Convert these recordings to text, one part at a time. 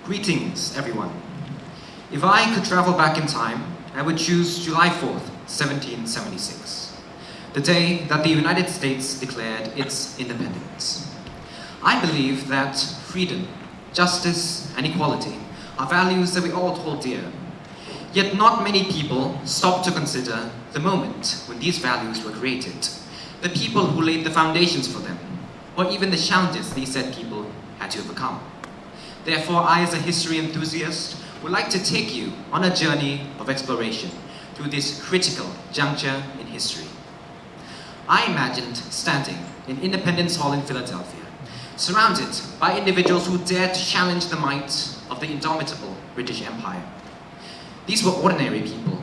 Greetings, everyone. If I could travel back in time, I would choose July 4th, 1776, the day that the United States declared its independence. I believe that freedom, justice, and equality are values that we all hold dear. Yet not many people stop to consider the moment when these values were created, the people who laid the foundations for them, or even the challenges these said people had to overcome. Therefore, I, as a history enthusiast, would like to take you on a journey of exploration through this critical juncture in history. I imagined standing in Independence Hall in Philadelphia, surrounded by individuals who dared to challenge the might of the indomitable British Empire. These were ordinary people,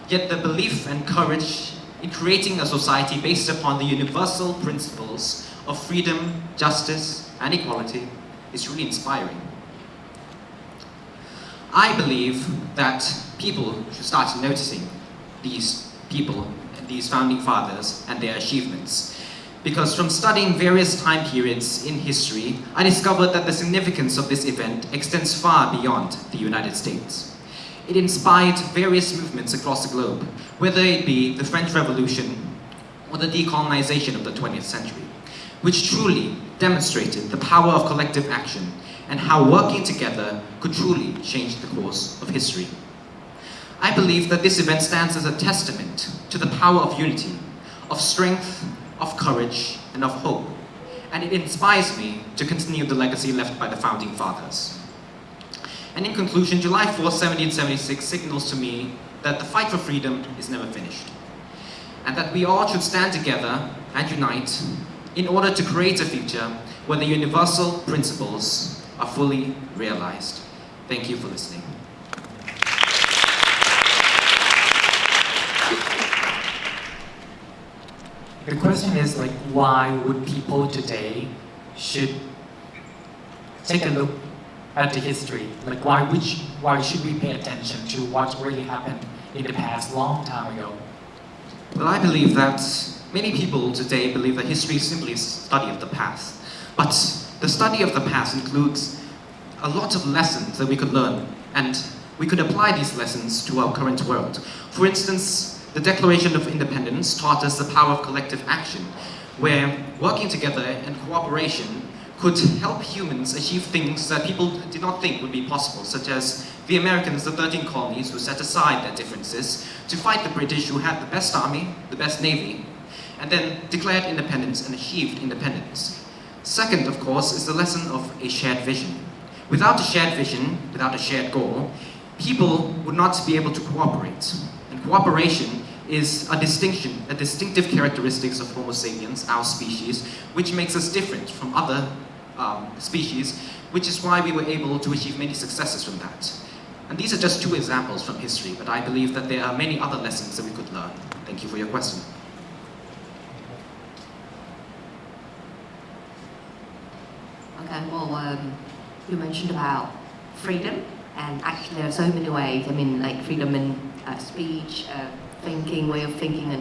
yet the belief and courage in creating a society based upon the universal principles of freedom, justice, and equality is really inspiring. I believe that people should start noticing these people, these founding fathers, and their achievements. Because from studying various time periods in history, I discovered that the significance of this event extends far beyond the United States. It inspired various movements across the globe, whether it be the French Revolution or the decolonization of the 20th century, which truly demonstrated the power of collective action and how working together could truly change the course of history. I believe that this event stands as a testament to the power of unity, of strength, of courage, and of hope, and it inspires me to continue the legacy left by the founding fathers. And in conclusion, July 4th, 1776 signals to me that the fight for freedom is never finished, and that we all should stand together and unite in order to create a future where the universal principles are fully realized. Thank you for listening. The question is why would people today should take a look at the history? Why should we pay attention to what really happened in the past, long time ago? Well, I believe that many people today believe that history is simply a study of the past. But the study of the past includes a lot of lessons that we could learn, and we could apply these lessons to our current world. For instance, the Declaration of Independence taught us the power of collective action, where working together and cooperation could help humans achieve things that people did not think would be possible, such as the Americans, the 13 colonies, who set aside their differences to fight the British, who had the best army, the best navy, and then declared independence and achieved independence. Second, of course, is the lesson of a shared vision. Without a shared vision, without a shared goal, people would not be able to cooperate. And cooperation is a distinctive characteristics of Homo sapiens, our species, which makes us different from other species, which is why we were able to achieve many successes from that. And these are just two examples from history, but I believe that there are many other lessons that we could learn. Thank you for your question. Okay, well, you mentioned about freedom, and actually there are so many ways. I mean, like freedom in speech, thinking, way of thinking,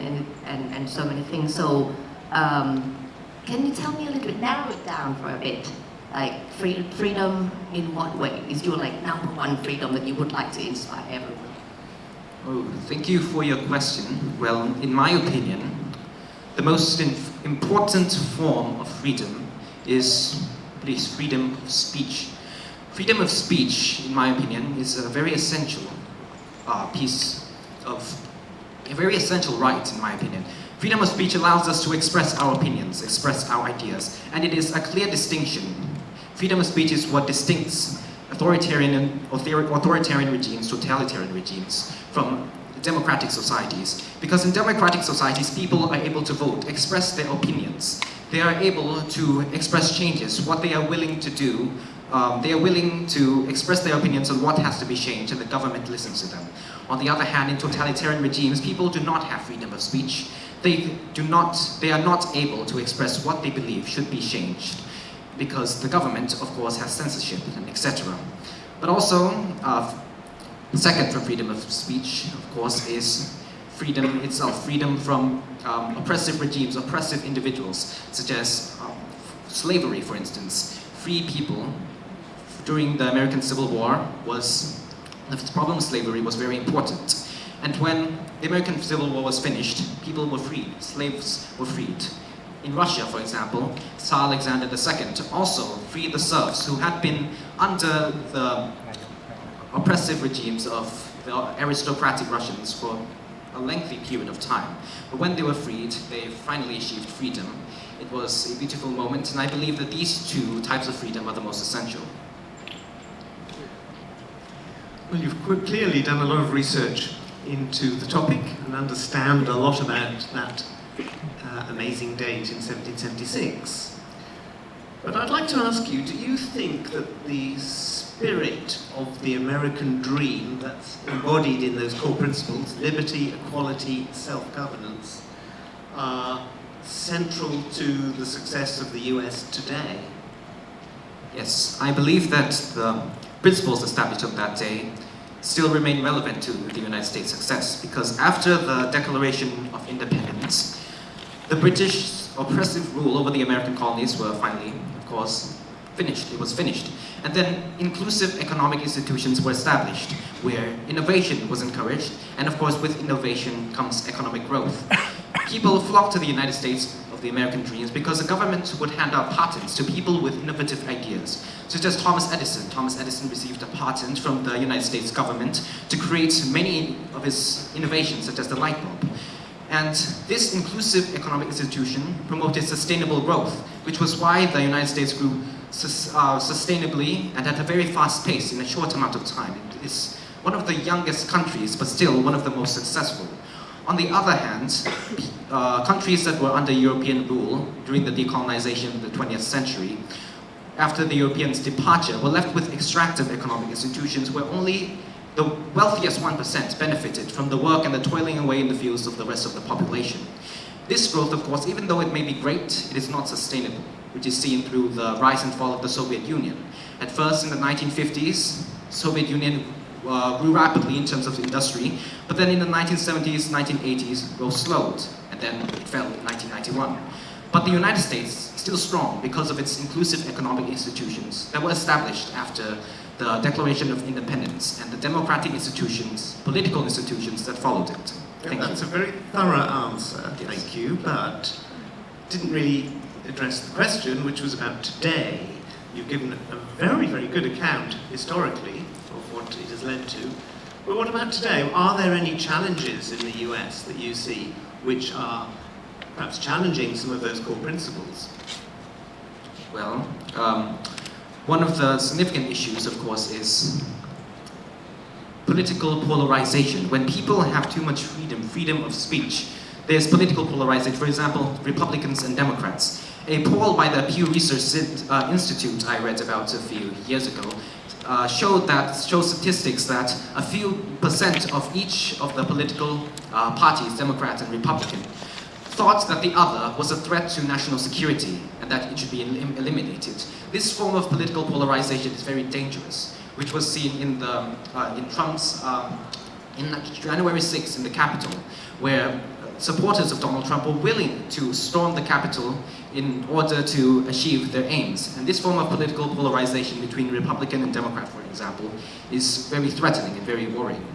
and so many things. So, can you tell me a little bit, narrow it down for a bit? Like freedom in what way is your number one freedom that you would like to inspire everyone? Oh, thank you for your question. Well, in my opinion, the most important form of freedom is freedom of speech. Freedom of speech, in my opinion, is a very essential a very essential right, in my opinion. Freedom of speech allows us to express our opinions, express our ideas, and it is a clear distinction. Freedom of speech is what distincts authoritarian regimes, totalitarian regimes, from democratic societies. Because in democratic societies, people are able to vote, express their opinions. They are able to express changes, what they are willing to do. They are willing to express their opinions on what has to be changed, and the government listens to them. On the other hand, in totalitarian regimes, people do not have freedom of speech. They are not able to express what they believe should be changed, because the government, of course, has censorship and etc. But also, second from freedom of speech, of course, is freedom itself, freedom from oppressive regimes, oppressive individuals, such as slavery, for instance. Free people during the American Civil War was the problem of slavery was very important. And when the American Civil War was finished, people were freed, slaves were freed. In Russia, for example, Tsar Alexander II also freed the serfs who had been under the oppressive regimes of the aristocratic Russians for a lengthy period of time. But when they were freed, they finally achieved freedom. It was a beautiful moment, and I believe that these two types of freedom are the most essential. Well, you've clearly done a lot of research into the topic and understand a lot about that amazing date in 1776. But I'd like to ask you, do you think that the spirit of the American dream that's embodied in those core principles, liberty, equality, self-governance, are central to the success of the US today? Yes, I believe that the principles established on that day still remain relevant to the United States' success, because after the Declaration of Independence, the British oppressive rule over the American colonies were finally, of course, finished. It was finished. And then inclusive economic institutions were established, where innovation was encouraged, and of course with innovation comes economic growth. People flocked to the United States of the American dreams because the government would hand out patents to people with innovative ideas, such as Thomas Edison. Thomas Edison received a patent from the United States government to create many of his innovations, such as the light bulb. And this inclusive economic institution promoted sustainable growth, which was why the United States grew sustainably and at a very fast pace in a short amount of time. It is one of the youngest countries, but still one of the most successful. On the other hand, countries that were under European rule during the decolonization of the 20th century, after the Europeans' departure, were left with extractive economic institutions where only the wealthiest 1% benefited from the work and the toiling away in the fields of the rest of the population. This growth, of course, even though it may be great, it is not sustainable, which is seen through the rise and fall of the Soviet Union. At first, in the 1950s, Soviet Union grew rapidly in terms of industry, but then in the 1970s, 1980s, growth slowed, and then it fell in 1991. But the United States is still strong because of its inclusive economic institutions that were established after the Declaration of Independence and the democratic institutions, political institutions that followed it. Thank you. That's a very thorough answer, Yes. thank you, but didn't really address the question, which was about today. You've given a very, very good account, historically, of what it has led to. But what about today? Are there any challenges in the US that you see which are perhaps challenging some of those core principles? Well, one of the significant issues, of course, is political polarization. When people have too much freedom of speech, there's political polarization. For example, Republicans and Democrats. A poll by the Pew Research Institute I read about a few years ago showed statistics that a few percent of each of the political parties, Democrat and Republican, thought that the other was a threat to national security and that it should be eliminated. This form of political polarization is very dangerous, which was seen in Trump's in January 6th in the Capitol, where supporters of Donald Trump were willing to storm the Capitol in order to achieve their aims. And this form of political polarization between Republican and Democrat, for example, is very threatening and very worrying,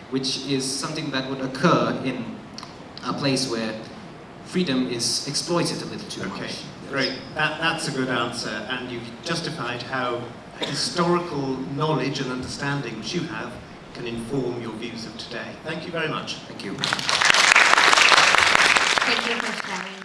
which is something that would occur in a place where freedom is exploited a little too much. Okay, great. That's a good answer, and you've justified how historical knowledge and understanding which you have can inform your views of today. Thank you very much. Thank you. Thank you for sharing.